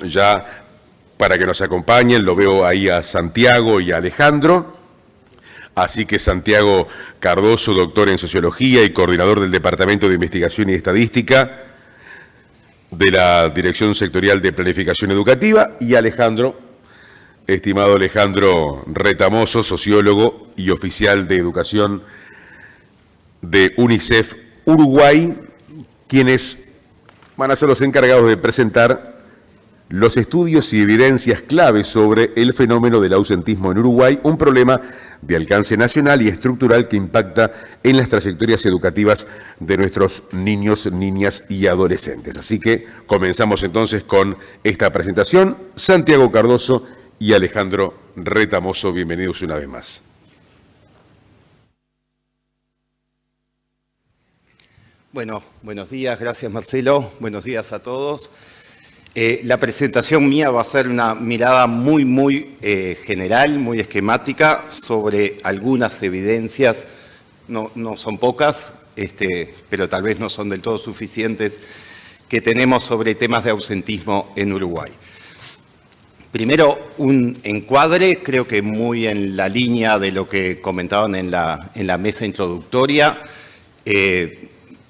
Ya para que nos acompañen, lo veo ahí a Santiago y a Alejandro. Así que Santiago Cardoso, doctor en Sociología y coordinador del Departamento de Investigación y Estadística de la Dirección Sectorial de Planificación Educativa, y Alejandro, estimado Alejandro Retamoso, sociólogo y oficial de educación de UNICEF Uruguay, quienes van a ser los encargados de presentar los estudios y evidencias clave sobre el fenómeno del ausentismo en Uruguay, un problema de alcance nacional y estructural que impacta en las trayectorias educativas de nuestros niños, niñas y adolescentes. Así que comenzamos entonces con esta presentación. Santiago Cardoso y Alejandro Retamoso, bienvenidos una vez más. Bueno, buenos días, gracias Marcelo, buenos días a todos. La presentación mía va a ser una mirada muy general, muy esquemática sobre algunas evidencias, no son pocas, pero tal vez no son del todo suficientes, que tenemos sobre temas de ausentismo en Uruguay. Primero, un encuadre, creo que muy en la línea de lo que comentaban en la mesa introductoria.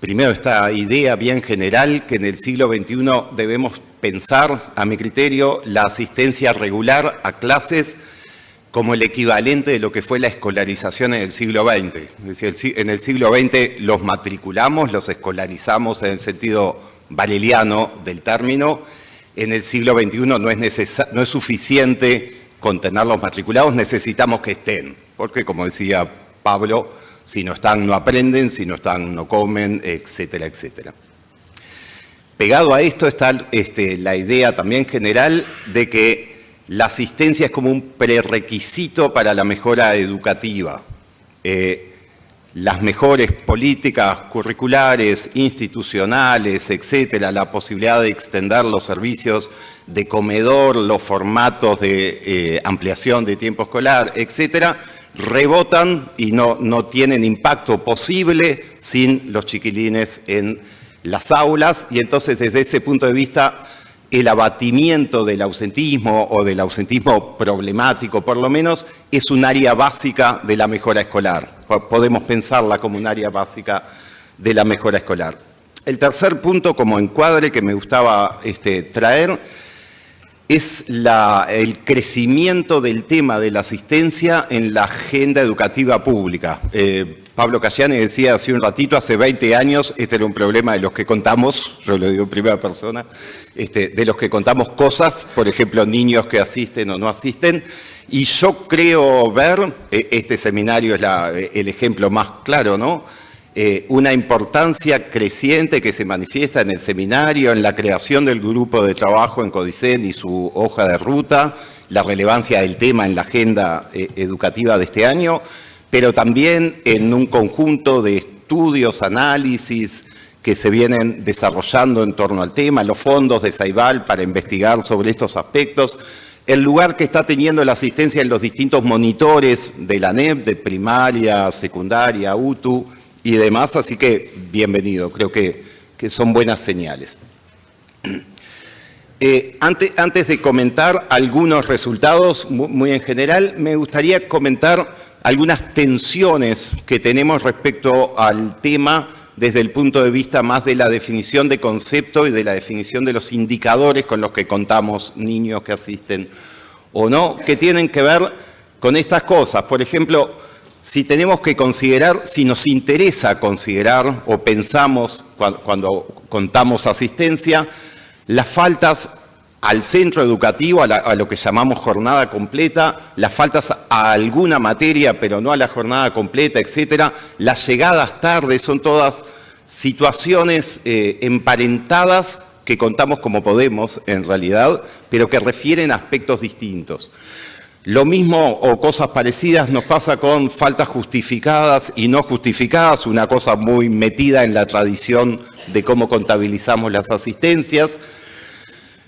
Primero, esta idea bien general que en el siglo XXI debemos pensar, a mi criterio, la asistencia regular a clases como el equivalente de lo que fue la escolarización en el siglo XX. Es decir, en el siglo XX los matriculamos, los escolarizamos en el sentido valeriano del término. En el siglo XXI no es suficiente con tenerlos matriculados, necesitamos que estén, porque como decía Pablo, si no están no aprenden, si no están no comen, etcétera, etcétera. Pegado a esto está la idea también general de que la asistencia es como un prerequisito para la mejora educativa. Las mejores políticas curriculares, institucionales, etcétera, la posibilidad de extender los servicios de comedor, los formatos de ampliación de tiempo escolar, etcétera, rebotan y no tienen impacto posible sin los chiquilines en las aulas, y entonces desde ese punto de vista el abatimiento del ausentismo o del ausentismo problemático por lo menos es un área básica de la mejora escolar. Podemos pensarla como un área básica de la mejora escolar. El tercer punto como encuadre que me gustaba traer es el crecimiento del tema de la asistencia en la agenda educativa pública. Pablo Cayani decía hace un ratito, hace 20 años, este era un problema de los que contamos, yo lo digo en primera persona, de los que contamos cosas, por ejemplo, niños que asisten o no asisten, y yo creo ver, este seminario es el ejemplo más claro, ¿no? Una importancia creciente que se manifiesta en el seminario, en la creación del grupo de trabajo en Codicen y su hoja de ruta, la relevancia del tema en la agenda educativa de este año, pero también en un conjunto de estudios, análisis que se vienen desarrollando en torno al tema, los fondos de Ceibal para investigar sobre estos aspectos, el lugar que está teniendo la asistencia en los distintos monitores de la ANEP, de primaria, secundaria, UTU y demás, así que bienvenido, creo que son buenas señales. Antes de comentar algunos resultados muy en general, me gustaría comentar algunas tensiones que tenemos respecto al tema desde el punto de vista más de la definición de concepto y de la definición de los indicadores con los que contamos niños que asisten o no, que tienen que ver con estas cosas. Por ejemplo, si tenemos que considerar, si nos interesa considerar o pensamos cuando contamos asistencia, las faltas al centro educativo, a lo que llamamos jornada completa, las faltas a alguna materia, pero no a la jornada completa, etcétera, las llegadas tarde, son todas situaciones emparentadas que contamos como podemos, en realidad, pero que refieren a aspectos distintos. Lo mismo o cosas parecidas nos pasa con faltas justificadas y no justificadas, una cosa muy metida en la tradición de cómo contabilizamos las asistencias.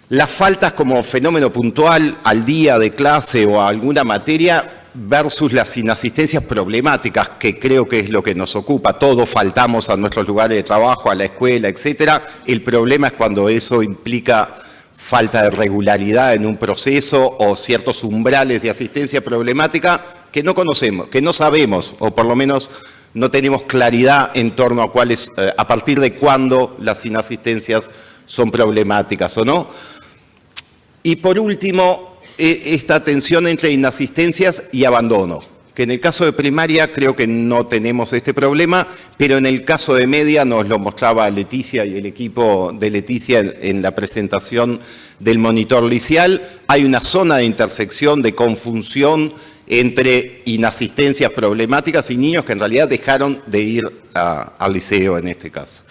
Las faltas como fenómeno puntual al día de clase o a alguna materia versus las inasistencias problemáticas, que creo que es lo que nos ocupa. Todos faltamos a nuestros lugares de trabajo, a la escuela, etcétera. El problema es cuando eso implica falta de regularidad en un proceso o ciertos umbrales de asistencia problemática que no conocemos, que no sabemos, o por lo menos no tenemos claridad en torno a cuáles, a partir de cuándo las inasistencias son problemáticas o no. Y por último, esta tensión entre inasistencias y abandono, que en el caso de primaria creo que no tenemos este problema, pero en el caso de media nos lo mostraba Leticia y el equipo de Leticia en la presentación del monitor licial. Hay una zona de intersección, de confusión entre inasistencias problemáticas y niños que en realidad dejaron de ir al liceo en este caso.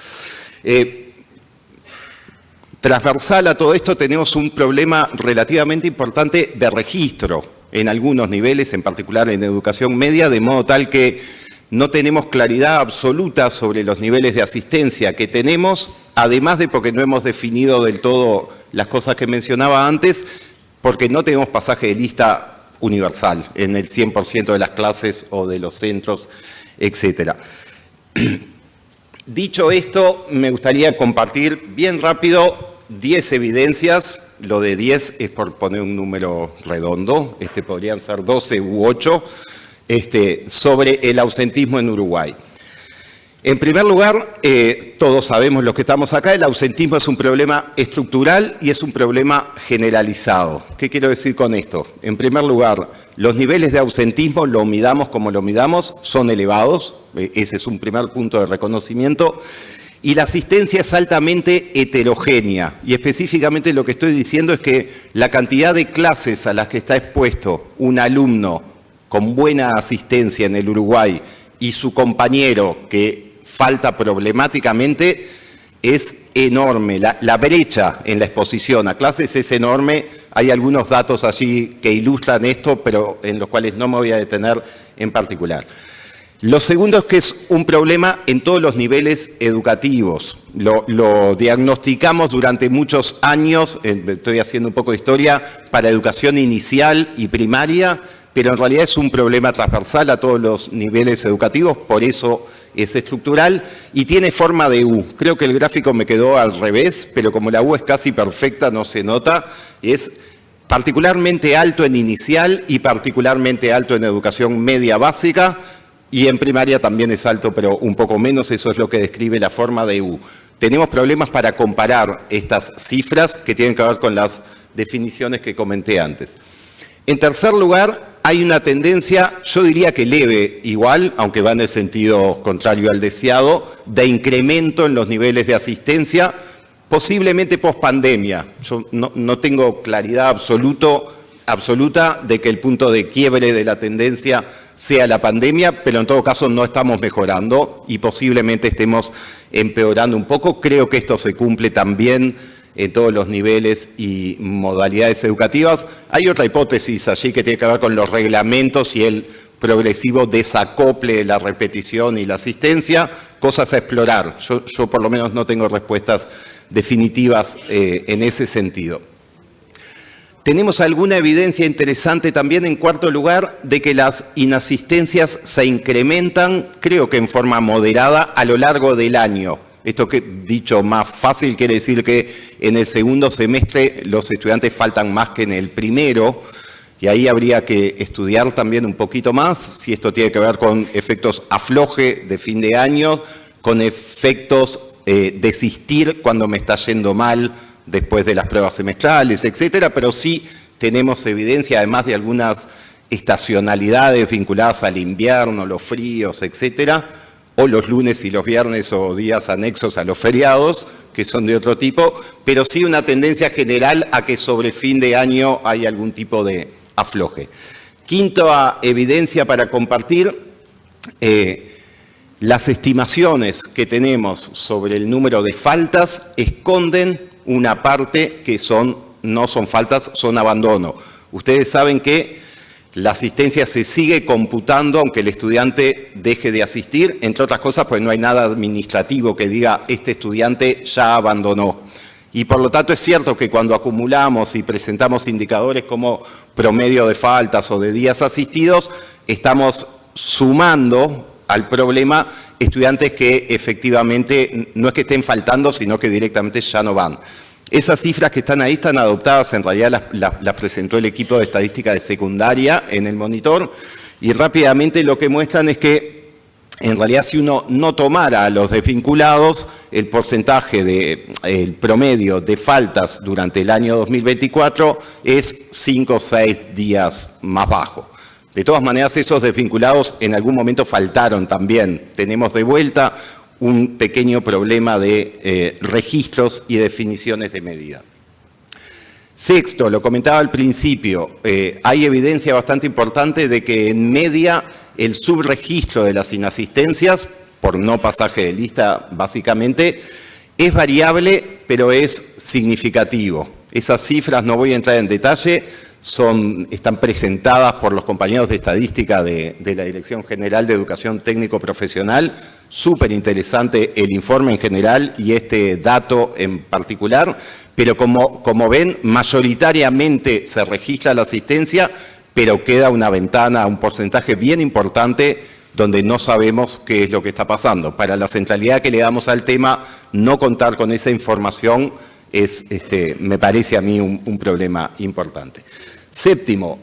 Transversal a todo esto tenemos un problema relativamente importante de registro en algunos niveles, en particular en educación media, de modo tal que no tenemos claridad absoluta sobre los niveles de asistencia que tenemos, además de porque no hemos definido del todo las cosas que mencionaba antes, porque no tenemos pasaje de lista universal en el 100% de las clases o de los centros, etcétera. Dicho esto, me gustaría compartir bien rápido 10 evidencias. Lo de 10 es por poner un número redondo, podrían ser 12 u 8, sobre el ausentismo en Uruguay. En primer lugar, todos sabemos los que estamos acá, el ausentismo es un problema estructural y es un problema generalizado. ¿Qué quiero decir con esto? En primer lugar, los niveles de ausentismo, lo midamos como lo midamos, son elevados, ese es un primer punto de reconocimiento, y la asistencia es altamente heterogénea, y específicamente lo que estoy diciendo es que la cantidad de clases a las que está expuesto un alumno con buena asistencia en el Uruguay y su compañero que falta problemáticamente es enorme. La brecha en la exposición a clases es enorme. Hay algunos datos allí que ilustran esto, pero en los cuales no me voy a detener en particular. Lo segundo es que es un problema en todos los niveles educativos. Lo diagnosticamos durante muchos años, estoy haciendo un poco de historia, para educación inicial y primaria, pero en realidad es un problema transversal a todos los niveles educativos, por eso es estructural y tiene forma de U. Creo que el gráfico me quedó al revés, pero como la U es casi perfecta, no se nota. Es particularmente alto en inicial y particularmente alto en educación media básica, y en primaria también es alto, pero un poco menos. Eso es lo que describe la forma de U. Tenemos problemas para comparar estas cifras que tienen que ver con las definiciones que comenté antes. En tercer lugar, hay una tendencia, yo diría que leve igual, aunque va en el sentido contrario al deseado, de incremento en los niveles de asistencia, posiblemente post-pandemia. Yo no tengo claridad absoluta de que el punto de quiebre de la tendencia sea la pandemia, pero en todo caso no estamos mejorando y posiblemente estemos empeorando un poco. Creo que esto se cumple también en todos los niveles y modalidades educativas. Hay otra hipótesis allí que tiene que ver con los reglamentos y el progresivo desacople de la repetición y la asistencia, cosas a explorar. Yo por lo menos no tengo respuestas definitivas en ese sentido. Tenemos alguna evidencia interesante también, en cuarto lugar, de que las inasistencias se incrementan, creo que en forma moderada, a lo largo del año. Esto que dicho más fácil quiere decir que en el segundo semestre los estudiantes faltan más que en el primero, y ahí habría que estudiar también un poquito más si esto tiene que ver con efectos afloje de fin de año, con efectos desistir cuando me está yendo mal después de las pruebas semestrales, etcétera, pero sí tenemos evidencia, además de algunas estacionalidades vinculadas al invierno, los fríos, etcétera, o los lunes y los viernes o días anexos a los feriados, que son de otro tipo, pero sí una tendencia general a que sobre fin de año hay algún tipo de afloje. Quinta evidencia para compartir, las estimaciones que tenemos sobre el número de faltas esconden una parte que no son faltas, son abandono. Ustedes saben que la asistencia se sigue computando aunque el estudiante deje de asistir, entre otras cosas porque no hay nada administrativo que diga este estudiante ya abandonó. Y por lo tanto es cierto que cuando acumulamos y presentamos indicadores como promedio de faltas o de días asistidos, estamos sumando al problema estudiantes que efectivamente no es que estén faltando, sino que directamente ya no van. Esas cifras que están ahí están adoptadas, en realidad las presentó el equipo de estadística de secundaria en el monitor, y rápidamente lo que muestran es que en realidad, si uno no tomara a los desvinculados, el porcentaje el promedio de faltas durante el año 2024 es 5 o 6 días más bajo. De todas maneras, esos desvinculados en algún momento faltaron también. Tenemos de vuelta un pequeño problema de registros y definiciones de medida. Sexto, lo comentaba al principio, hay evidencia bastante importante de que en media el subregistro de las inasistencias, por no pasaje de lista básicamente, es variable, pero es significativo. Esas cifras, no voy a entrar en detalle, están presentadas por los compañeros de estadística de la Dirección General de Educación Técnico Profesional. Súper interesante el informe en general y este dato en particular, pero como ven, mayoritariamente se registra la asistencia, pero queda una ventana, un porcentaje bien importante donde no sabemos qué es lo que está pasando. Para la centralidad que le damos al tema, no contar con esa información me parece a mí un problema importante. Séptimo,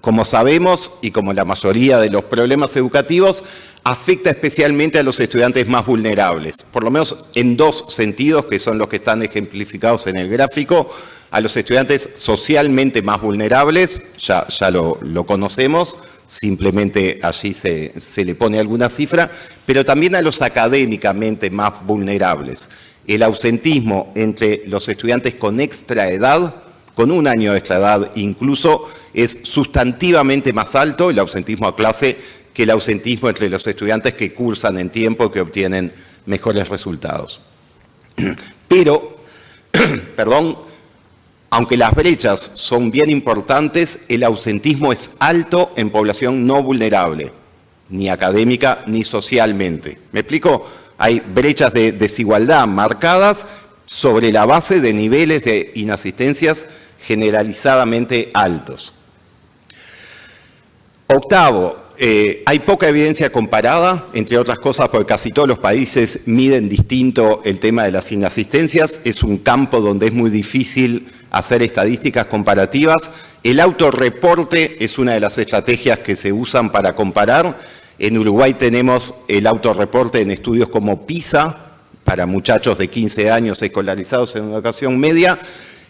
como sabemos y como la mayoría de los problemas educativos, afecta especialmente a los estudiantes más vulnerables, por lo menos en dos sentidos que son los que están ejemplificados en el gráfico. A los estudiantes socialmente más vulnerables, ya lo conocemos, simplemente allí se le pone alguna cifra, pero también a los académicamente más vulnerables. El ausentismo entre los estudiantes con extraedad, con un año de extraedad incluso, es sustantivamente más alto, el ausentismo a clase, que el ausentismo entre los estudiantes que cursan en tiempo y que obtienen mejores resultados. Pero, aunque las brechas son bien importantes, el ausentismo es alto en población no vulnerable, ni académica ni socialmente. ¿Me explico? Hay brechas de desigualdad marcadas sobre la base de niveles de inasistencias generalizadamente altos. Octavo, hay poca evidencia comparada, entre otras cosas porque casi todos los países miden distinto el tema de las inasistencias. Es un campo donde es muy difícil hacer estadísticas comparativas. El autorreporte es una de las estrategias que se usan para comparar. En Uruguay tenemos el autorreporte en estudios como PISA, para muchachos de 15 años escolarizados en educación media.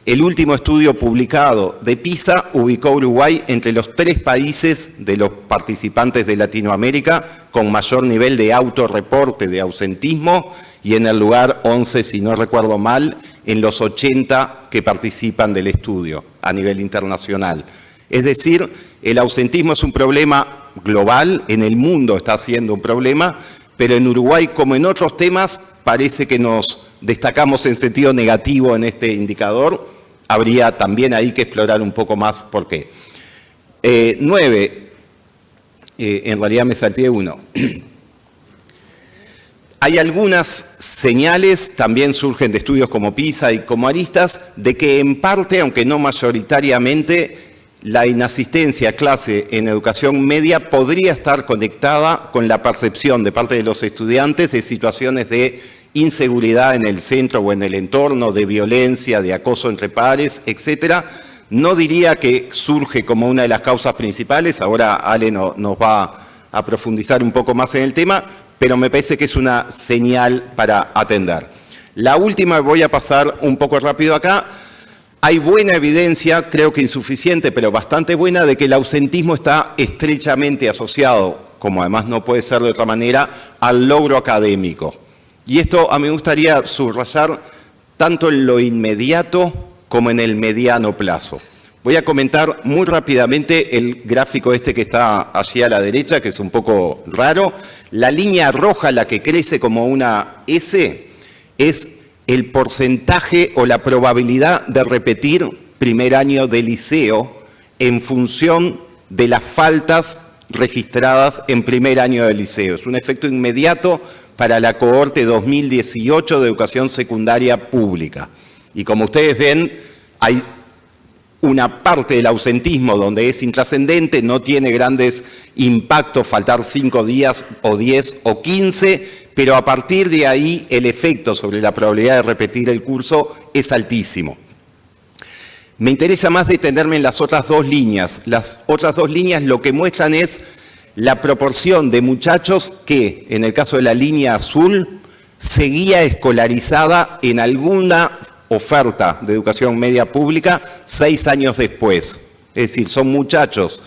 El último estudio publicado de PISA ubicó a Uruguay entre los 3 países de los participantes de Latinoamérica con mayor nivel de autorreporte de ausentismo y en el lugar 11, si no recuerdo mal, en los 80 que participan del estudio a nivel internacional. Es decir, el ausentismo es un problema global, en el mundo está siendo un problema, pero en Uruguay, como en otros temas, parece que nos destacamos en sentido negativo en este indicador. Habría también ahí que explorar un poco más por qué. 9, en realidad me salté 1. Hay algunas señales, también surgen de estudios como PISA y como Aristas, de que en parte, aunque no mayoritariamente, la inasistencia a clase en educación media podría estar conectada con la percepción de parte de los estudiantes de situaciones de inseguridad en el centro o en el entorno, de violencia, de acoso entre pares, etcétera. No diría que surge como una de las causas principales, ahora Ale nos va a profundizar un poco más en el tema, pero me parece que es una señal para atender. La última, voy a pasar un poco rápido acá. Hay buena evidencia, creo que insuficiente, pero bastante buena, de que el ausentismo está estrechamente asociado, como además no puede ser de otra manera, al logro académico. Y esto a mí me gustaría subrayar tanto en lo inmediato como en el mediano plazo. Voy a comentar muy rápidamente el gráfico que está allí a la derecha, que es un poco raro. La línea roja, la que crece como una S, es el porcentaje o la probabilidad de repetir primer año de liceo en función de las faltas registradas en primer año de liceo. Es un efecto inmediato para la cohorte 2018 de educación secundaria pública. Y como ustedes ven, hay una parte del ausentismo donde es intrascendente, no tiene grandes impactos, faltar 5 días o 10 o 15, pero a partir de ahí el efecto sobre la probabilidad de repetir el curso es altísimo. Me interesa más detenerme en las otras dos líneas. Las otras dos líneas lo que muestran es la proporción de muchachos que, en el caso de la línea azul, seguía escolarizada en alguna oferta de educación media pública 6 años después. Es decir, son muchachos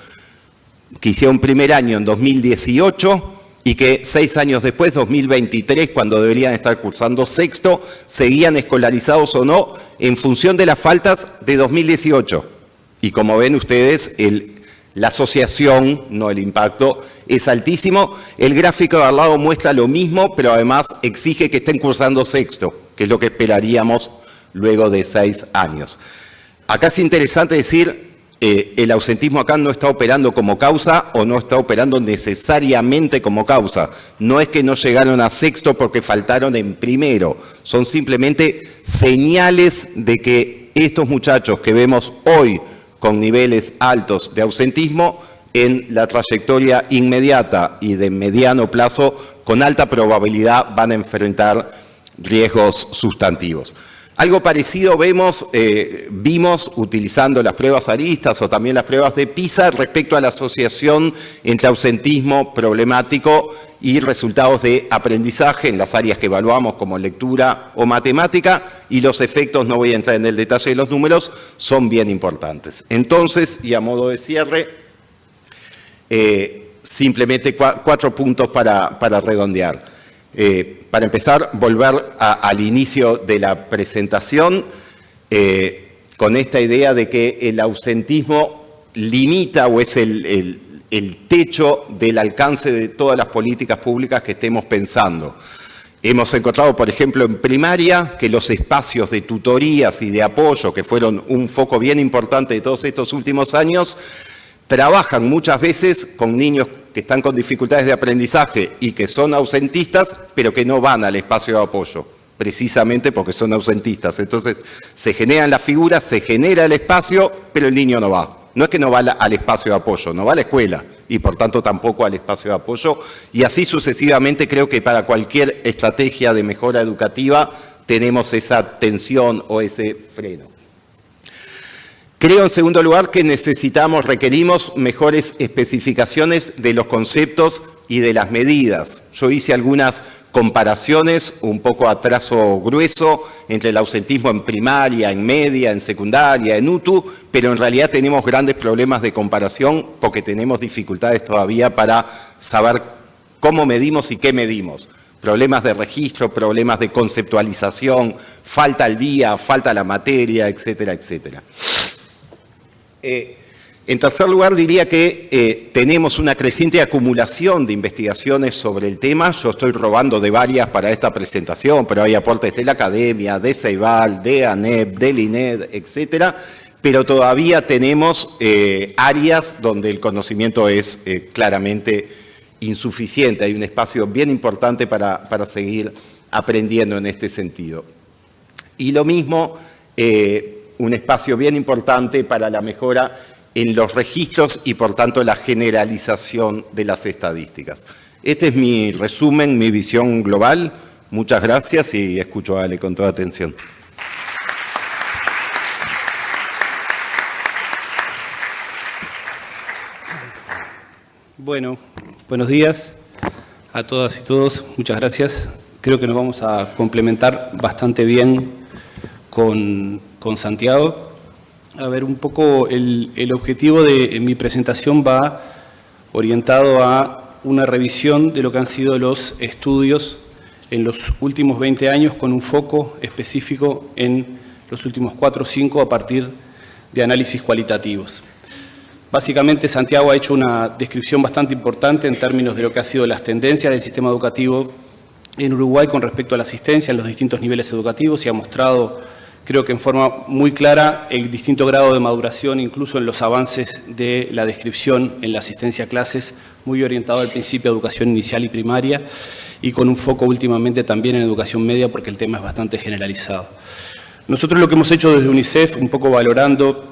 que hicieron primer año en 2018 y que 6 años después, 2023, cuando deberían estar cursando sexto, seguían escolarizados o no en función de las faltas de 2018. Y como ven ustedes, la asociación, no el impacto, es altísimo. El gráfico de al lado muestra lo mismo, pero además exige que estén cursando sexto, que es lo que esperaríamos luego de 6 años. Acá es interesante decir, el ausentismo acá no está operando como causa o no está operando necesariamente como causa. No es que no llegaron a sexto porque faltaron en primero, son simplemente señales de que estos muchachos que vemos hoy con niveles altos de ausentismo, en la trayectoria inmediata y de mediano plazo, con alta probabilidad van a enfrentar riesgos sustantivos. Algo parecido vimos utilizando las pruebas aristas o también las pruebas de PISA respecto a la asociación entre ausentismo problemático y resultados de aprendizaje en las áreas que evaluamos como lectura o matemática, y los efectos, no voy a entrar en el detalle de los números, son bien importantes. Entonces, y a modo de cierre, simplemente 4 puntos para redondear. Para empezar, volver al inicio de la presentación con esta idea de que el ausentismo limita o es el techo del alcance de todas las políticas públicas que estemos pensando. Hemos encontrado, por ejemplo, en primaria, que los espacios de tutorías y de apoyo, que fueron un foco bien importante de todos estos últimos años, trabajan muchas veces con niños que están con dificultades de aprendizaje y que son ausentistas, pero que no van al espacio de apoyo, precisamente porque son ausentistas. Entonces, se generan las figuras, se genera el espacio, pero el niño no va. No es que no va al espacio de apoyo, no va a la escuela y por tanto tampoco al espacio de apoyo. Y así sucesivamente creo que para cualquier estrategia de mejora educativa tenemos esa tensión o ese freno. Creo, en segundo lugar, que requerimos mejores especificaciones de los conceptos y de las medidas. Yo hice algunas comparaciones, un poco a trazo grueso, entre el ausentismo en primaria, en media, en secundaria, en UTU, pero en realidad tenemos grandes problemas de comparación porque tenemos dificultades todavía para saber cómo medimos y qué medimos. Problemas de registro, problemas de conceptualización, falta el día, falta la materia, etcétera, etcétera. En tercer lugar, diría que tenemos una creciente acumulación de investigaciones sobre el tema. Yo estoy robando de varias para esta presentación, pero hay aportes de la academia, de Ceibal, de ANEP, del INED, etcétera. Pero todavía tenemos áreas donde el conocimiento es claramente insuficiente. Hay un espacio bien importante para seguir aprendiendo en este sentido. Y lo mismo, un espacio bien importante para la mejora en los registros y, por tanto, la generalización de las estadísticas. Este es mi resumen, mi visión global. Muchas gracias y escucho a Ale con toda atención. Bueno, buenos días a todas y todos. Muchas gracias. Creo que nos vamos a complementar bastante bien con Santiago. A ver, un poco el objetivo de mi presentación va orientado a una revisión de lo que han sido los estudios en los últimos 20 años con un foco específico en los últimos 4 o 5 a partir de análisis cualitativos. Básicamente, Santiago ha hecho una descripción bastante importante en términos de lo que ha sido las tendencias del sistema educativo en Uruguay con respecto a la asistencia en los distintos niveles educativos y ha mostrado, creo que en forma muy clara, el distinto grado de maduración, incluso en los avances de la descripción en la asistencia a clases, muy orientado al principio de educación inicial y primaria, y con un foco últimamente también en educación media, porque el tema es bastante generalizado. Nosotros lo que hemos hecho desde UNICEF, un poco valorando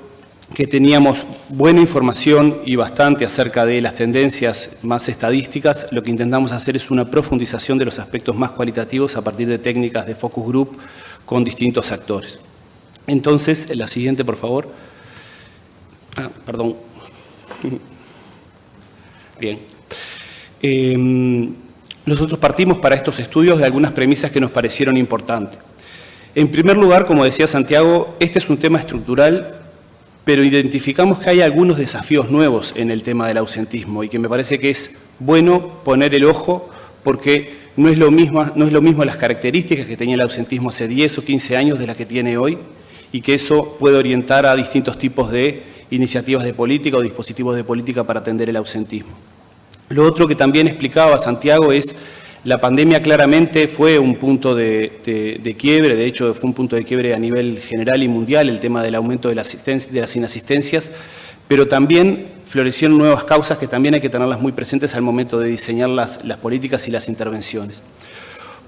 que teníamos buena información y bastante acerca de las tendencias más estadísticas, lo que intentamos hacer es una profundización de los aspectos más cualitativos a partir de técnicas de focus group con distintos actores. Entonces, la siguiente, por favor. Perdón. Bien. Nosotros partimos para estos estudios de algunas premisas que nos parecieron importantes. En primer lugar, como decía Santiago, este es un tema estructural, pero identificamos que hay algunos desafíos nuevos en el tema del ausentismo y que me parece que es bueno poner el ojo porque no es lo mismo las características que tenía el ausentismo hace 10 o 15 años de las que tiene hoy y que eso puede orientar a distintos tipos de iniciativas de política o dispositivos de política para atender el ausentismo. Lo otro que también explicaba Santiago es la pandemia claramente fue un punto de quiebre, de hecho fue un punto de quiebre a nivel general y mundial, el tema del aumento de las inasistencias, pero también florecieron nuevas causas que también hay que tenerlas muy presentes al momento de diseñar las políticas y las intervenciones.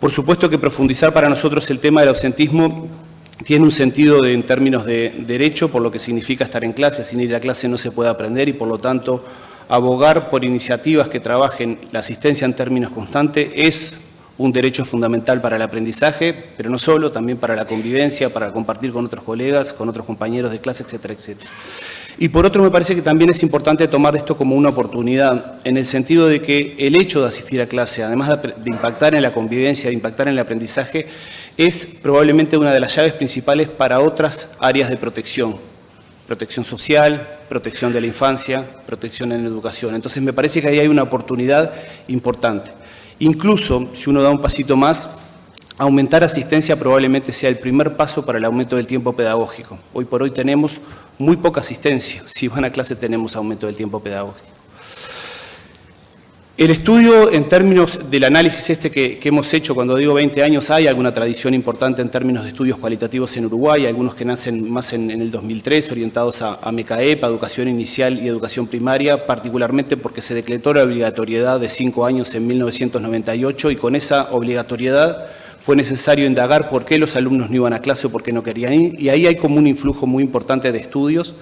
Por supuesto que profundizar para nosotros el tema del ausentismo tiene un sentido en términos de derecho, por lo que significa estar en clase, sin ir a clase no se puede aprender y por lo tanto abogar por iniciativas que trabajen la asistencia en términos constantes es un derecho fundamental para el aprendizaje, pero no solo, también para la convivencia, para compartir con otros colegas, con otros compañeros de clase, etcétera, etcétera. Y por otro, me parece que también es importante tomar esto como una oportunidad, en el sentido de que el hecho de asistir a clase, además de impactar en la convivencia, de impactar en el aprendizaje, es probablemente una de las llaves principales para otras áreas de protección. Protección social, protección de la infancia, protección en la educación. Entonces me parece que ahí hay una oportunidad importante. Incluso, si uno da un pasito más, aumentar asistencia probablemente sea el primer paso para el aumento del tiempo pedagógico. Hoy por hoy tenemos muy poca asistencia. Si van a clase tenemos aumento del tiempo pedagógico. El estudio, en términos del análisis que hemos hecho, cuando digo 20 años, hay alguna tradición importante en términos de estudios cualitativos en Uruguay, algunos que nacen más en el 2003, orientados a MECAEP, a educación inicial y educación primaria, particularmente porque se decretó la obligatoriedad de 5 años en 1998 y con esa obligatoriedad fue necesario indagar por qué los alumnos no iban a clase o por qué no querían ir, y ahí hay como un influjo muy importante de estudios.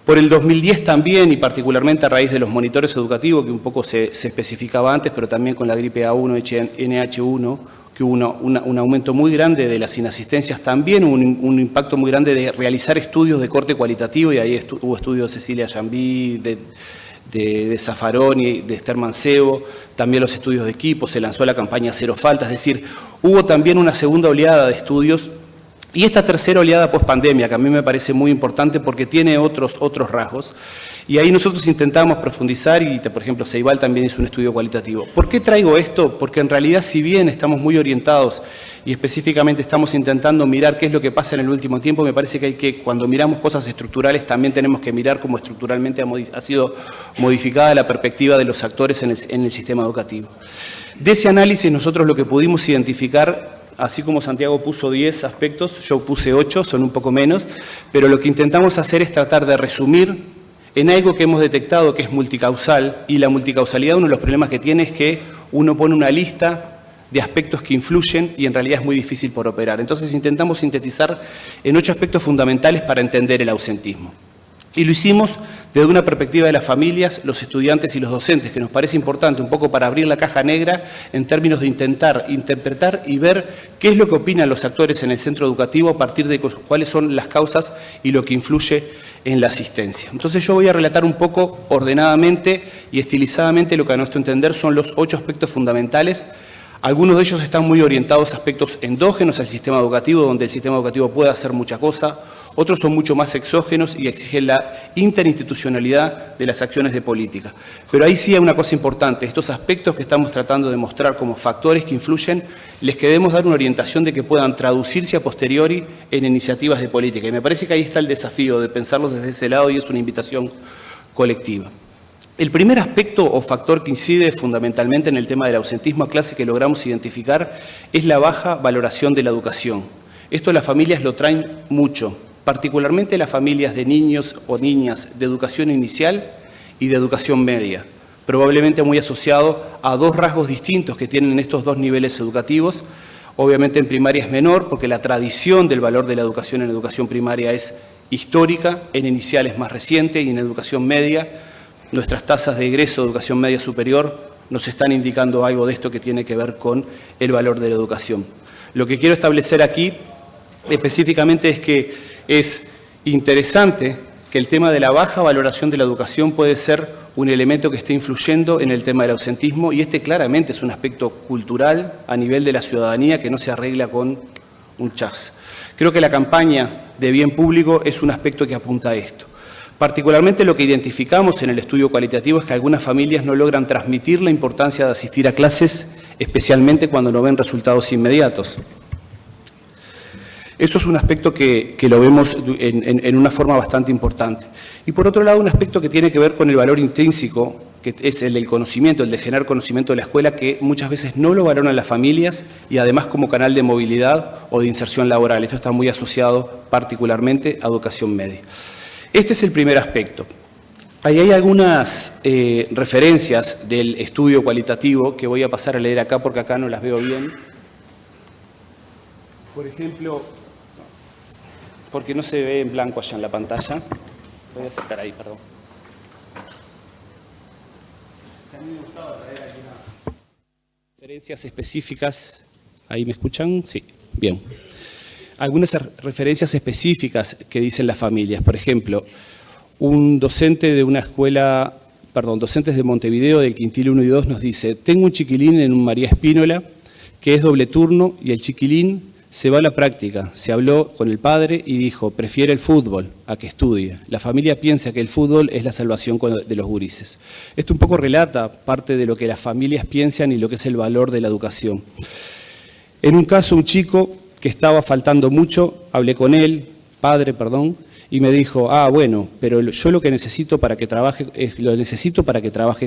Por el 2010 también, y particularmente a raíz de los monitores educativos, que un poco se especificaba antes, pero también con la gripe A1, NH1, que hubo un aumento muy grande de las inasistencias, también un impacto muy grande de realizar estudios de corte cualitativo, y ahí hubo estudios de Cecilia Jambí, de Zaffaroni, de Esther Mancebo, también los estudios de equipo, se lanzó la campaña Cero Falta, es decir, hubo también una segunda oleada de estudios. Y esta tercera oleada post-pandemia, que a mí me parece muy importante porque tiene otros rasgos, y ahí nosotros intentamos profundizar y, por ejemplo, Ceibal también hizo un estudio cualitativo. ¿Por qué traigo esto? Porque en realidad, si bien estamos muy orientados y específicamente estamos intentando mirar qué es lo que pasa en el último tiempo, me parece que cuando miramos cosas estructurales también tenemos que mirar cómo estructuralmente ha sido modificada la perspectiva de los actores en el sistema educativo. De ese análisis nosotros lo que pudimos identificar, así como Santiago puso 10 aspectos, yo puse 8, son un poco menos, pero lo que intentamos hacer es tratar de resumir en algo que hemos detectado que es multicausal, y la multicausalidad, uno de los problemas que tiene es que uno pone una lista de aspectos que influyen y en realidad es muy difícil por operar. Entonces intentamos sintetizar en 8 aspectos fundamentales para entender el ausentismo. Y lo hicimos desde una perspectiva de las familias, los estudiantes y los docentes, que nos parece importante un poco para abrir la caja negra en términos de intentar interpretar y ver qué es lo que opinan los actores en el centro educativo a partir de cuáles son las causas y lo que influye en la asistencia. Entonces yo voy a relatar un poco ordenadamente y estilizadamente lo que a nuestro entender son los 8 aspectos fundamentales. Algunos de ellos están muy orientados a aspectos endógenos al sistema educativo, donde el sistema educativo puede hacer mucha cosa. Otros son mucho más exógenos y exigen la interinstitucionalidad de las acciones de política. Pero ahí sí hay una cosa importante. Estos aspectos que estamos tratando de mostrar como factores que influyen, les queremos dar una orientación de que puedan traducirse a posteriori en iniciativas de política. Y me parece que ahí está el desafío de pensarlos desde ese lado y es una invitación colectiva. El primer aspecto o factor que incide fundamentalmente en el tema del ausentismo a clase que logramos identificar es la baja valoración de la educación. Esto las familias lo traen mucho, particularmente las familias de niños o niñas de educación inicial y de educación media, probablemente muy asociado a 2 rasgos distintos que tienen estos 2 niveles educativos. Obviamente en primaria es menor porque la tradición del valor de la educación en educación primaria es histórica, en iniciales más reciente y en educación media. Nuestras tasas de egreso de educación media superior nos están indicando algo de esto que tiene que ver con el valor de la educación. Lo que quiero establecer aquí específicamente es que es interesante que el tema de la baja valoración de la educación puede ser un elemento que esté influyendo en el tema del ausentismo, y este claramente es un aspecto cultural a nivel de la ciudadanía que no se arregla con un chas. Creo que la campaña de bien público es un aspecto que apunta a esto. Particularmente lo que identificamos en el estudio cualitativo es que algunas familias no logran transmitir la importancia de asistir a clases, especialmente cuando no ven resultados inmediatos. Eso es un aspecto que lo vemos en una forma bastante importante. Y por otro lado, un aspecto que tiene que ver con el valor intrínseco, que es el del conocimiento, el de generar conocimiento de la escuela, que muchas veces no lo valoran las familias y además como canal de movilidad o de inserción laboral. Esto está muy asociado particularmente a educación media. Este es el primer aspecto. Ahí hay algunas referencias del estudio cualitativo que voy a pasar a leer acá porque acá no las veo bien. Por ejemplo, porque no se ve en blanco allá en la pantalla. Voy a sacar ahí, perdón. A mí me gustaba traer algunas referencias específicas. ¿Ahí me escuchan? Sí, bien. Algunas referencias específicas que dicen las familias. Por ejemplo, un docente de una escuela, docentes de Montevideo del Quintil 1 y 2 nos dice: tengo un chiquilín en un María Espínola que es doble turno y el chiquilín se va a la práctica. Se habló con el padre y dijo: prefiere el fútbol a que estudie. La familia piensa que el fútbol es la salvación de los gurises. Esto un poco relata parte de lo que las familias piensan y lo que es el valor de la educación. En un caso, un chico que estaba faltando mucho, hablé con él, y me dijo: bueno, pero yo lo necesito para que trabaje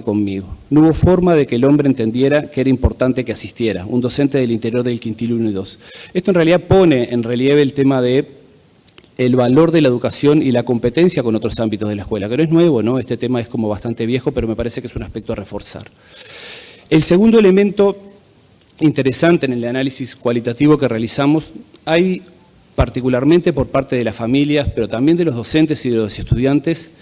conmigo. No hubo forma de que el hombre entendiera que era importante que asistiera, un docente del interior del Quintil 1 y 2. Esto en realidad pone en relieve el tema de el valor de la educación y la competencia con otros ámbitos de la escuela, que no es nuevo, ¿no? Este tema es como bastante viejo, pero me parece que es un aspecto a reforzar. El segundo elemento interesante en el análisis cualitativo que realizamos, hay particularmente por parte de las familias, pero también de los docentes y de los estudiantes,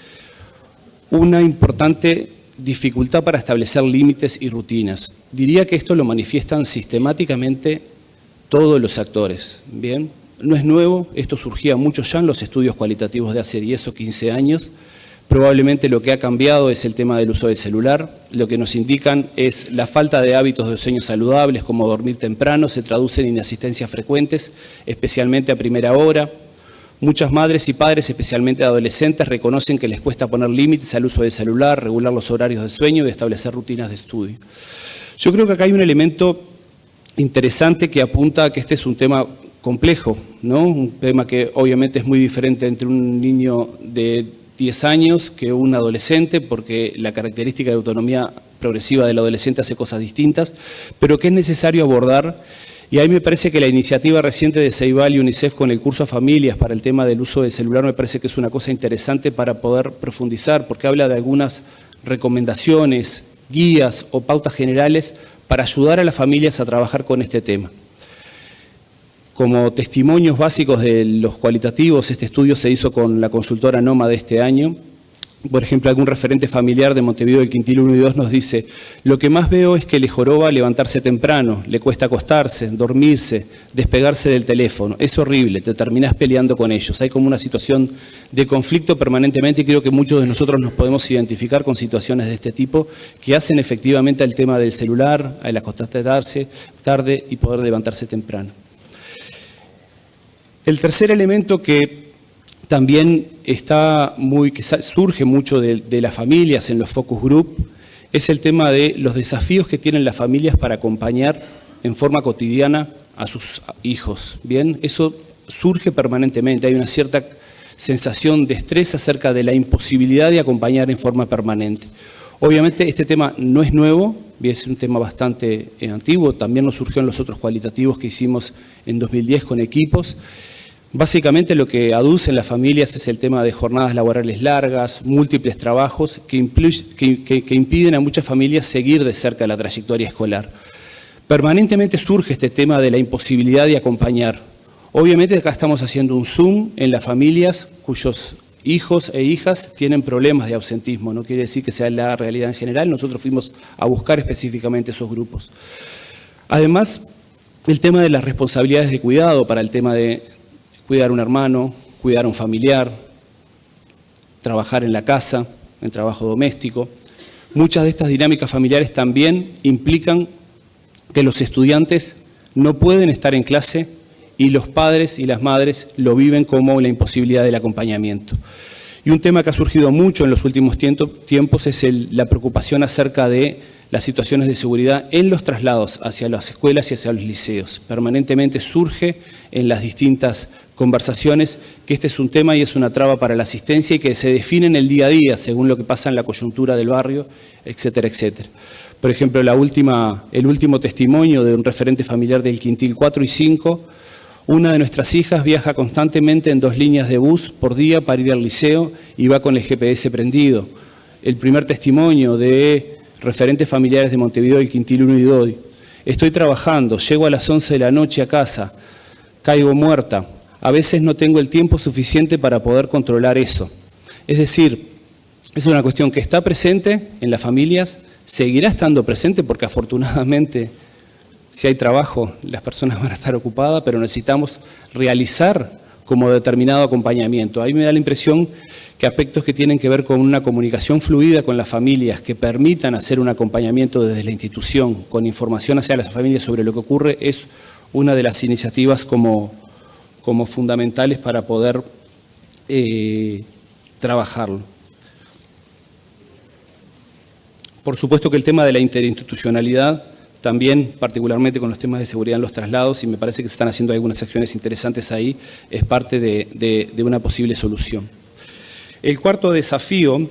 una importante dificultad para establecer límites y rutinas. Diría que esto lo manifiestan sistemáticamente todos los actores. Bien, no es nuevo, esto surgía mucho ya en los estudios cualitativos de hace 10 o 15 años. Probablemente lo que ha cambiado es el tema del uso del celular. Lo que nos indican es la falta de hábitos de sueño saludables, como dormir temprano, se traducen en inasistencias frecuentes, especialmente a primera hora. Muchas madres y padres, especialmente adolescentes, reconocen que les cuesta poner límites al uso del celular, regular los horarios de sueño y establecer rutinas de estudio. Yo creo que acá hay un elemento interesante que apunta a que este es un tema complejo, ¿no? Un tema que obviamente es muy diferente entre un niño de 10 años que un adolescente, porque la característica de autonomía progresiva del adolescente hace cosas distintas, pero que es necesario abordar. Y ahí me parece que la iniciativa reciente de Ceibal y UNICEF con el curso a familias para el tema del uso del celular me parece que es una cosa interesante para poder profundizar, porque habla de algunas recomendaciones, guías o pautas generales para ayudar a las familias a trabajar con este tema. Como testimonios básicos de los cualitativos, este estudio se hizo con la consultora Noma de este año. Por ejemplo, algún referente familiar de Montevideo del Quintil 1 y 2 nos dice: lo que más veo es que le joroba levantarse temprano, le cuesta acostarse, dormirse, despegarse del teléfono. Es horrible, te terminás peleando con ellos. Hay como una situación de conflicto permanentemente y creo que muchos de nosotros nos podemos identificar con situaciones de este tipo que hacen efectivamente al tema del celular, al acostarse tarde y poder levantarse temprano. El tercer elemento que también que surge mucho de las familias en los focus group es el tema de los desafíos que tienen las familias para acompañar en forma cotidiana a sus hijos. Bien, eso surge permanentemente, hay una cierta sensación de estrés acerca de la imposibilidad de acompañar en forma permanente. Obviamente este tema no es nuevo, es un tema bastante antiguo, también nos surgió en los otros cualitativos que hicimos en 2010 con equipos. Básicamente lo que aducen las familias es el tema de jornadas laborales largas, múltiples trabajos que impiden a muchas familias seguir de cerca la trayectoria escolar. Permanentemente surge este tema de la imposibilidad de acompañar. Obviamente acá estamos haciendo un zoom en las familias cuyos hijos e hijas tienen problemas de ausentismo. No quiere decir que sea la realidad en general, nosotros fuimos a buscar específicamente esos grupos. Además, el tema de las responsabilidades de cuidado para el tema de cuidar a un hermano, cuidar a un familiar, trabajar en la casa, en trabajo doméstico. Muchas de estas dinámicas familiares también implican que los estudiantes no pueden estar en clase y los padres y las madres lo viven como la imposibilidad del acompañamiento. Y un tema que ha surgido mucho en los últimos tiempos es la preocupación acerca de las situaciones de seguridad en los traslados hacia las escuelas y hacia los liceos. Permanentemente surge en las distintas conversaciones que este es un tema y es una traba para la asistencia y que se define en el día a día según lo que pasa en la coyuntura del barrio, etcétera, etcétera. Por ejemplo, el último testimonio de un referente familiar del quintil 4 y 5, una de nuestras hijas viaja constantemente en 2 líneas de bus por día para ir al liceo y va con el GPS prendido. El primer testimonio de referentes familiares de Montevideo del quintil 1 y 2. Estoy trabajando, llego a las 11 de la noche a casa, caigo muerta. A veces no tengo el tiempo suficiente para poder controlar eso. Es decir, es una cuestión que está presente en las familias, seguirá estando presente porque afortunadamente si hay trabajo las personas van a estar ocupadas, pero necesitamos realizar como determinado acompañamiento. Ahí me da la impresión que aspectos que tienen que ver con una comunicación fluida con las familias, que permitan hacer un acompañamiento desde la institución, con información hacia las familias sobre lo que ocurre, es una de las iniciativas como fundamentales para poder trabajarlo. Por supuesto que el tema de la interinstitucionalidad, también particularmente con los temas de seguridad en los traslados, y me parece que se están haciendo algunas acciones interesantes ahí, es parte de una posible solución. El cuarto desafío,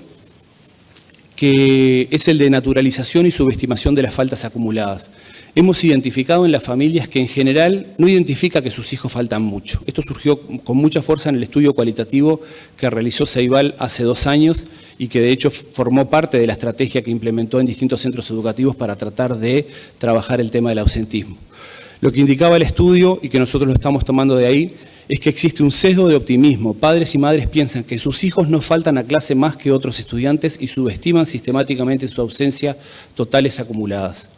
que es el de naturalización y subestimación de las faltas acumuladas. Hemos identificado en las familias que en general no identifica que sus hijos faltan mucho. Esto surgió con mucha fuerza en el estudio cualitativo que realizó Ceibal hace 2 años y que de hecho formó parte de la estrategia que implementó en distintos centros educativos para tratar de trabajar el tema del ausentismo. Lo que indicaba el estudio, y que nosotros lo estamos tomando de ahí, es que existe un sesgo de optimismo. Padres y madres piensan que sus hijos no faltan a clase más que otros estudiantes y subestiman sistemáticamente su ausencia totales acumuladas.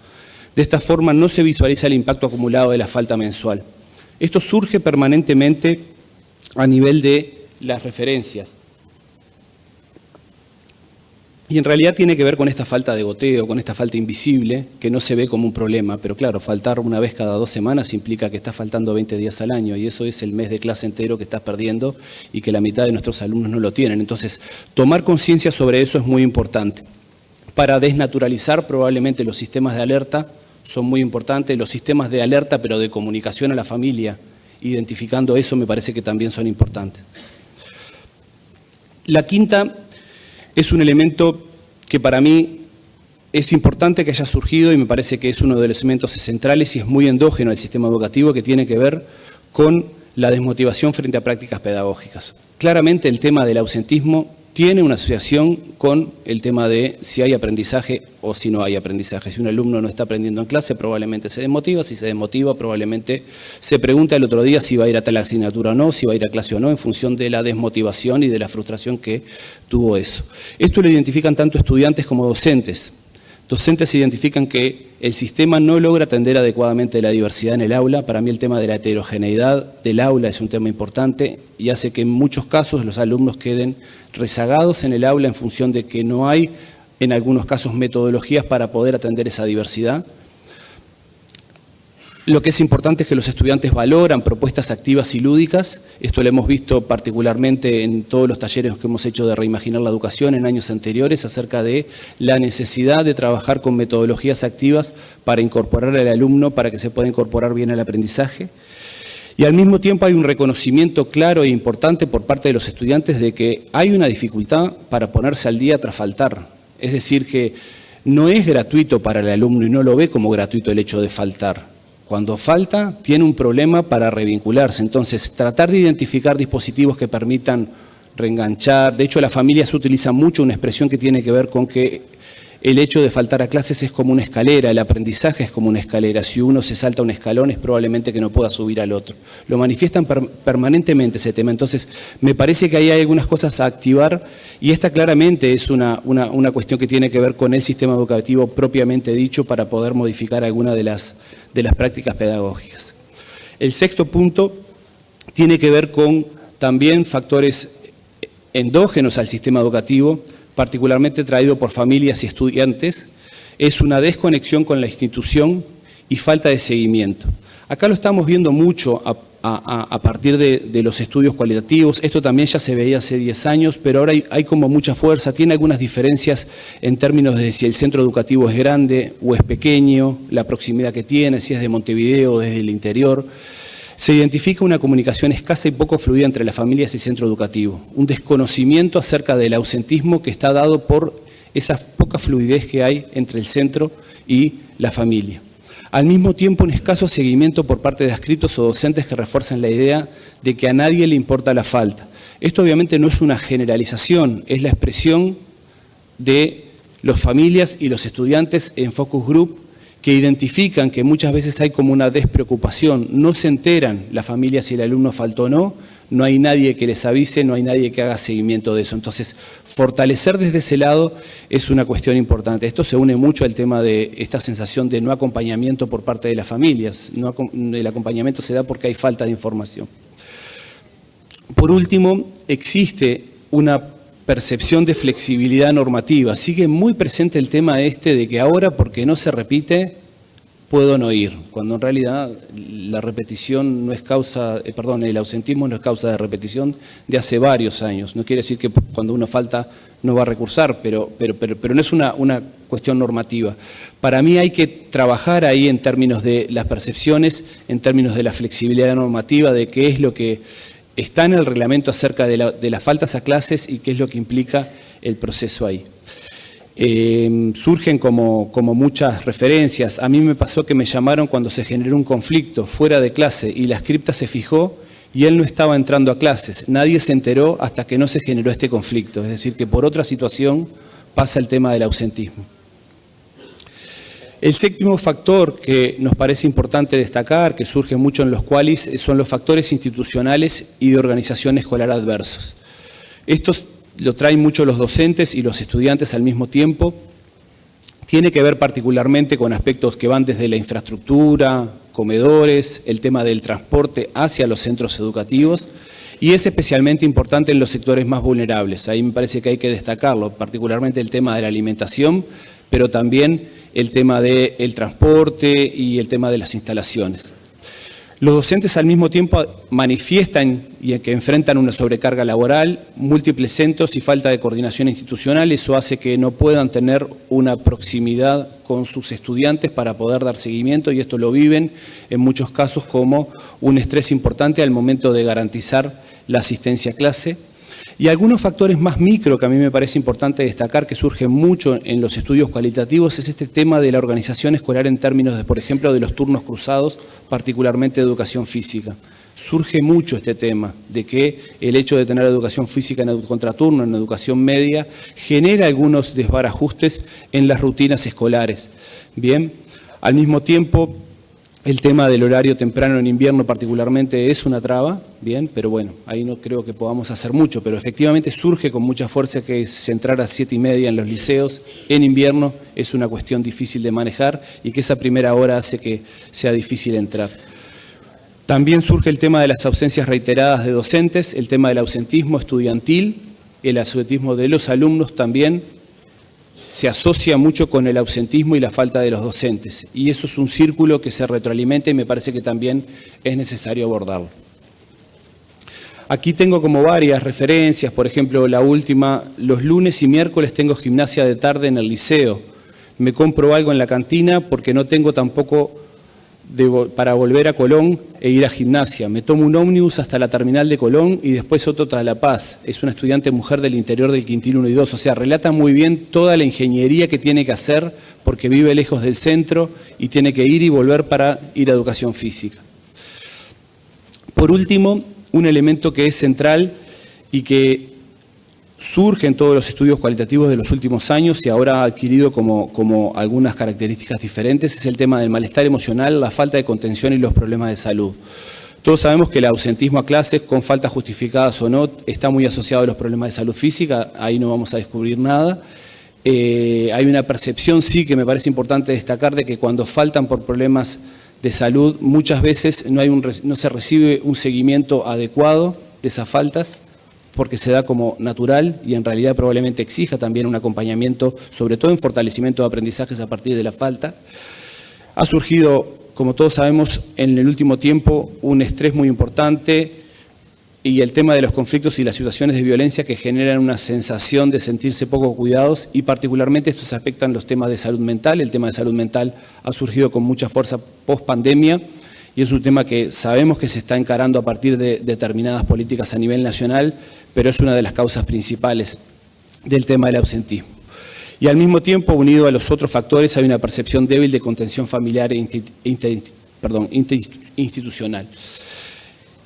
De esta forma no se visualiza el impacto acumulado de la falta mensual. Esto surge permanentemente a nivel de las referencias. Y en realidad tiene que ver con esta falta de goteo, con esta falta invisible, que no se ve como un problema. Pero claro, faltar una vez cada 2 semanas implica que estás faltando 20 días al año y eso es el mes de clase entero que estás perdiendo y que la mitad de nuestros alumnos no lo tienen. Entonces, tomar conciencia sobre eso es muy importante. Para desnaturalizar probablemente los sistemas de alerta son muy importantes, los sistemas de alerta pero de comunicación a la familia, identificando eso me parece que también son importantes. La quinta es un elemento que para mí es importante que haya surgido y me parece que es uno de los elementos centrales y es muy endógeno al sistema educativo, que tiene que ver con la desmotivación frente a prácticas pedagógicas. Claramente el tema del ausentismo tiene una asociación con el tema de si hay aprendizaje o si no hay aprendizaje. Si un alumno no está aprendiendo en clase, probablemente se desmotiva. Si se desmotiva, probablemente se pregunta el otro día si va a ir a tal asignatura o no, si va a ir a clase o no, en función de la desmotivación y de la frustración que tuvo eso. Esto lo identifican tanto estudiantes como docentes. Docentes identifican que el sistema no logra atender adecuadamente la diversidad en el aula. Para mí el tema de la heterogeneidad del aula es un tema importante y hace que en muchos casos los alumnos queden rezagados en el aula en función de que no hay, en algunos casos, metodologías para poder atender esa diversidad. Lo que es importante es que los estudiantes valoran propuestas activas y lúdicas. Esto lo hemos visto particularmente en todos los talleres que hemos hecho de reimaginar la educación en años anteriores, acerca de la necesidad de trabajar con metodologías activas para incorporar al alumno, para que se pueda incorporar bien al aprendizaje. Y al mismo tiempo hay un reconocimiento claro e importante por parte de los estudiantes de que hay una dificultad para ponerse al día tras faltar. Es decir, que no es gratuito para el alumno y no lo ve como gratuito el hecho de faltar. Cuando falta, tiene un problema para revincularse. Entonces, tratar de identificar dispositivos que permitan reenganchar. De hecho, las familias utilizan mucho una expresión que tiene que ver con que el hecho de faltar a clases es como una escalera, el aprendizaje es como una escalera. Si uno se salta un escalón es probablemente que no pueda subir al otro. Lo manifiestan permanentemente ese tema. Entonces, me parece que ahí hay algunas cosas a activar y esta claramente es una cuestión que tiene que ver con el sistema educativo propiamente dicho para poder modificar alguna de las prácticas pedagógicas. El sexto punto tiene que ver con también factores endógenos al sistema educativo, particularmente traído por familias y estudiantes, es una desconexión con la institución y falta de seguimiento. Acá lo estamos viendo mucho a partir de los estudios cualitativos. Esto también ya se veía hace 10 años, pero ahora hay como mucha fuerza. Tiene algunas diferencias en términos de si el centro educativo es grande o es pequeño, la proximidad que tiene, si es de Montevideo o desde el interior. Se identifica una comunicación escasa y poco fluida entre las familias y el centro educativo. Un desconocimiento acerca del ausentismo que está dado por esa poca fluidez que hay entre el centro y la familia. Al mismo tiempo, un escaso seguimiento por parte de adscritos o docentes que refuerzan la idea de que a nadie le importa la falta. Esto obviamente no es una generalización, es la expresión de las familias y los estudiantes en focus group que identifican que muchas veces hay como una despreocupación, no se enteran las familias si el alumno faltó o no, no hay nadie que les avise, no hay nadie que haga seguimiento de eso. Entonces, fortalecer desde ese lado es una cuestión importante. Esto se une mucho al tema de esta sensación de no acompañamiento por parte de las familias. El acompañamiento se da porque hay falta de información. Por último, existe una percepción de flexibilidad normativa. Sigue muy presente el tema de que ahora, porque no se repite, puedo no ir, cuando en realidad la repetición no es causa, el ausentismo no es causa de repetición de hace varios años. No quiere decir que cuando uno falta no va a recursar, pero no es una cuestión normativa. Para mí hay que trabajar ahí en términos de las percepciones, en términos de la flexibilidad normativa, de qué es lo que está en el reglamento acerca de las faltas a clases y qué es lo que implica el proceso ahí. Surgen como muchas referencias. A mí me pasó que me llamaron cuando se generó un conflicto fuera de clase y la scripta se fijó y él no estaba entrando a clases. Nadie se enteró hasta que no se generó este conflicto. Es decir, que por otra situación pasa el tema del ausentismo. El séptimo factor que nos parece importante destacar, que surge mucho en los qualis, son los factores institucionales y de organización escolar adversos. Estos lo traen mucho los docentes y los estudiantes al mismo tiempo. Tiene que ver particularmente con aspectos que van desde la infraestructura, comedores, el tema del transporte hacia los centros educativos y es especialmente importante en los sectores más vulnerables. Ahí me parece que hay que destacarlo, particularmente el tema de la alimentación, pero también el tema del transporte y el tema de las instalaciones. Los docentes al mismo tiempo manifiestan y que enfrentan una sobrecarga laboral, múltiples centros y falta de coordinación institucional. Eso hace que no puedan tener una proximidad con sus estudiantes para poder dar seguimiento y esto lo viven en muchos casos como un estrés importante al momento de garantizar la asistencia a clase. Y algunos factores más micro que a mí me parece importante destacar que surgen mucho en los estudios cualitativos es este tema de la organización escolar en términos de, por ejemplo, de los turnos cruzados, particularmente de educación física. Surge mucho este tema de que el hecho de tener educación física en contraturno, en educación media, genera algunos desbarajustes en las rutinas escolares. Bien, al mismo tiempo, el tema del horario temprano en invierno particularmente es una traba, bien, pero bueno, ahí no creo que podamos hacer mucho, pero efectivamente surge con mucha fuerza que entrar a 7:30 en los liceos en invierno es una cuestión difícil de manejar y que esa primera hora hace que sea difícil entrar. También surge el tema de las ausencias reiteradas de docentes, el tema del ausentismo estudiantil, el ausentismo de los alumnos también se asocia mucho con el ausentismo y la falta de los docentes. Y eso es un círculo que se retroalimenta y me parece que también es necesario abordarlo. Aquí tengo como varias referencias, por ejemplo, la última, los lunes y miércoles tengo gimnasia de tarde en el liceo. Me compro algo en la cantina porque no tengo tampoco para volver a Colón e ir a gimnasia. Me tomo un ómnibus hasta la terminal de Colón y después otro tras La Paz. Es una estudiante mujer del interior del Quintil 1 y 2. O sea, relata muy bien toda la ingeniería que tiene que hacer porque vive lejos del centro y tiene que ir y volver para ir a educación física. Por último, un elemento que es central y que surge en todos los estudios cualitativos de los últimos años y ahora ha adquirido como algunas características diferentes, es el tema del malestar emocional, la falta de contención y los problemas de salud. Todos sabemos que el ausentismo a clases, con faltas justificadas o no, está muy asociado a los problemas de salud física, ahí no vamos a descubrir nada. Hay una percepción, sí, que me parece importante destacar, de que cuando faltan por problemas de salud, muchas veces no se recibe un seguimiento adecuado de esas faltas, porque se da como natural y en realidad probablemente exija también un acompañamiento, sobre todo en fortalecimiento de aprendizajes a partir de la falta. Ha surgido, como todos sabemos, en el último tiempo un estrés muy importante y el tema de los conflictos y las situaciones de violencia que generan una sensación de sentirse poco cuidados y particularmente estos afectan los temas de salud mental. El tema de salud mental ha surgido con mucha fuerza post pandemia y es un tema que sabemos que se está encarando a partir de determinadas políticas a nivel nacional, pero es una de las causas principales del tema del ausentismo. Y al mismo tiempo, unido a los otros factores, hay una percepción débil de contención familiar e institucional.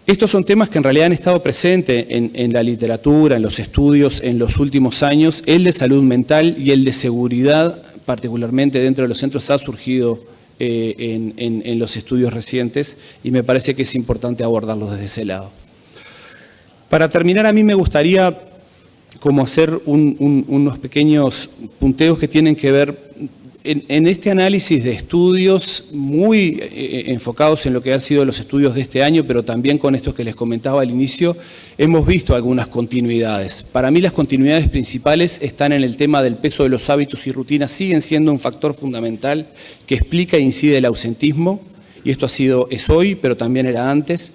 Estos son temas que en realidad han estado presentes en la literatura, en los estudios, en los últimos años. El de salud mental y el de seguridad, particularmente dentro de los centros, ha surgido en los estudios recientes y me parece que es importante abordarlos desde ese lado. Para terminar, a mí me gustaría como hacer unos pequeños punteos que tienen que ver en este análisis de estudios muy enfocados en lo que han sido los estudios de este año, pero también con estos que les comentaba al inicio, hemos visto algunas continuidades. Para mí las continuidades principales están en el tema del peso de los hábitos y rutinas, siguen siendo un factor fundamental que explica e incide el ausentismo, y esto es hoy, pero también era antes.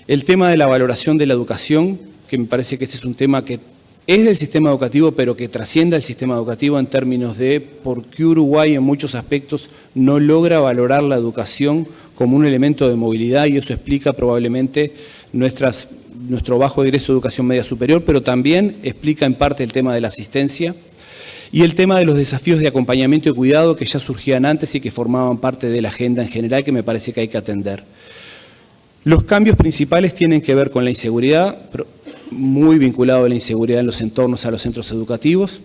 El tema de la valoración de la educación, que me parece que ese es un tema que es del sistema educativo, pero que trasciende al sistema educativo en términos de por qué Uruguay en muchos aspectos no logra valorar la educación como un elemento de movilidad, y eso explica probablemente nuestro bajo egreso de educación media superior, pero también explica en parte el tema de la asistencia y el tema de los desafíos de acompañamiento y cuidado que ya surgían antes y que formaban parte de la agenda en general, que me parece que hay que atender. Los cambios principales tienen que ver con la inseguridad, muy vinculado a la inseguridad en los entornos a los centros educativos.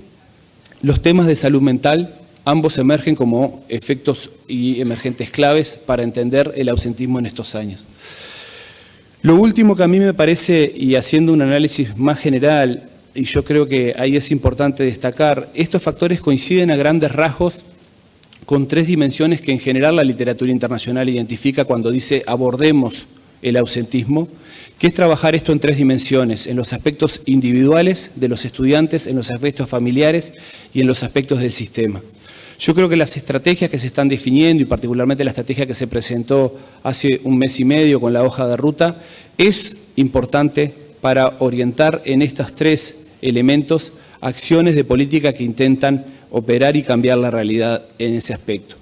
Los temas de salud mental, ambos emergen como efectos y emergentes claves para entender el ausentismo en estos años. Lo último que a mí me parece, y haciendo un análisis más general, y yo creo que ahí es importante destacar, estos factores coinciden a grandes rasgos con tres dimensiones que en general la literatura internacional identifica cuando dice abordemos el ausentismo, que es trabajar esto en tres dimensiones, en los aspectos individuales de los estudiantes, en los aspectos familiares y en los aspectos del sistema. Yo creo que las estrategias que se están definiendo, y particularmente la estrategia que se presentó hace un mes y medio con la hoja de ruta, es importante para orientar en estos tres elementos acciones de política que intentan operar y cambiar la realidad en ese aspecto.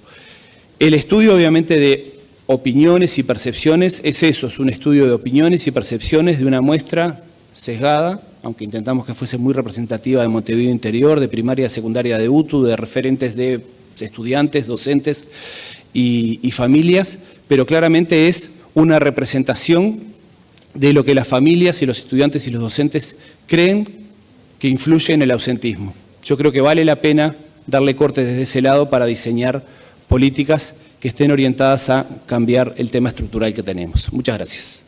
El estudio, obviamente, de opiniones y percepciones es eso, es un estudio de opiniones y percepciones de una muestra sesgada, aunque intentamos que fuese muy representativa de Montevideo Interior, de primaria, secundaria de UTU, de referentes de estudiantes, docentes y familias, pero claramente es una representación de lo que las familias y los estudiantes y los docentes creen que influye en el ausentismo. Yo creo que vale la pena darle corte desde ese lado para diseñar políticas que estén orientadas a cambiar el tema estructural que tenemos. Muchas gracias.